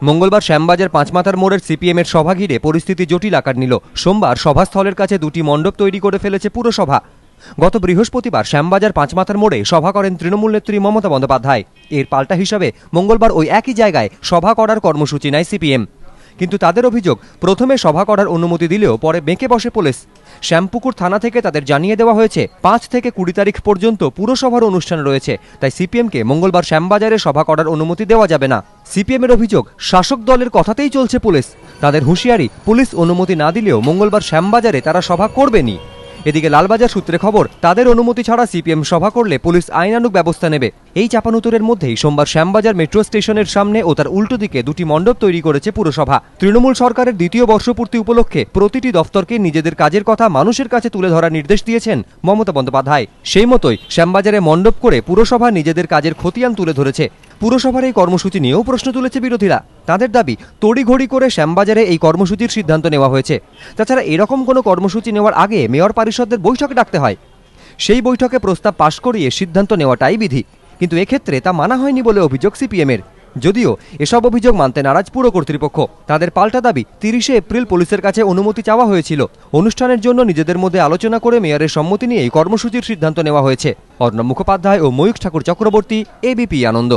মঙ্গলবার শ্যামবাজার পাঁচমাথার মোড়ের সিপিএমের সভা ঘিরে পরিস্থিতি জটিল আকার নিল। সোমবার সভাস্থলের কাছে দুটি মণ্ডপ তৈরি করে ফেলেছে পুরসভা। গত বৃহস্পতিবার শ্যামবাজার পাঁচমাথার মোড়ে সভা করেন তৃণমূল নেত্রী মমতা বন্দ্যোপাধ্যায়। এর পাল্টা হিসাবে মঙ্গলবার ওই একই জায়গায় সভা করার কর্মসূচি নেয় সিপিএম। কিন্তু তাদের অভিযোগ, প্রথমে সভা করার অনুমতি দিলেও পরে বেঁকে বসে পুলিশ। শ্যামপুকুর থানা থেকে তাদের জানিয়ে দেওয়া হয়েছে 5 থেকে 20 তারিখ পর্যন্ত পুরসভার অনুষ্ঠান রয়েছে, তাই সিপিএমকে মঙ্গলবার শ্যামবাজারে সভা করার অনুমতি দেওয়া যাবে না। সিপিএমের অভিযোগ, শাসক দলের কথাতেই চলছে পুলিশ। তাদের হুঁশিয়ারি, পুলিশ অনুমতি না দিলেও মঙ্গলবার শ্যামবাজারে তারা সভা করবেনি। এদিকে লালবাজার সূত্রে খবর, তাদের অনুমতি ছাড়া সিপিএম সভা করলে পুলিশ আইনানুগ ব্যবস্থা নেবে। এই চাপানুতরের মধ্যেই সোমবার শ্যামবাজার মেট্রো স্টেশনের সামনে ও তার উল্টো দিকে দুটি মণ্ডপ তৈরি করেছে পুরসভা। তৃণমূল সরকারের দ্বিতীয় বর্ষপূর্তি উপলক্ষে প্রতিটি দফতরকে নিজেদের কাজের কথা মানুষের কাছে তুলে ধরার নির্দেশ দিয়েছেন মমতা বন্দ্যোপাধ্যায়। সেই মতোই শ্যামবাজারে মণ্ডপ করে পুরসভা নিজেদের কাজের খতিয়ান তুলে ধরেছে। পুরসভার এই কর্মসূচি নিয়েও প্রশ্ন তুলেছে বিরোধীরা। তাদের দাবি, তড়িঘড়ি করে শ্যামবাজারে এই কর্মসূচির সিদ্ধান্ত নেওয়া হয়েছে। তাছাড়া এরকম কোনো কর্মসূচি নেওয়ার আগে মেয়র পরিষদের বৈঠকে ডাকতে হয়। সেই বৈঠকে প্রস্তাব পাশ করিয়ে সিদ্ধান্ত নেওয়াটাই বিধি। কিন্তু এক্ষেত্রে তা মানা হয়নি বলে অভিযোগ সিপিএমের। যদিও এসব অভিযোগ মানতে নারাজ পুর কর্তৃপক্ষ। তাদের পাল্টা দাবি, 30শে এপ্রিল পুলিশের কাছে অনুমতি চাওয়া হয়েছিল। অনুষ্ঠানের জন্য নিজেদের মধ্যে আলোচনা করে মেয়রের সম্মতি নিয়ে এই কর্মসূচির সিদ্ধান্ত নেওয়া হয়েছে। অর্ণব মুখোপাধ্যায় ও ময়ূখ ঠাকুর চক্রবর্তী, এবিপি আনন্দ।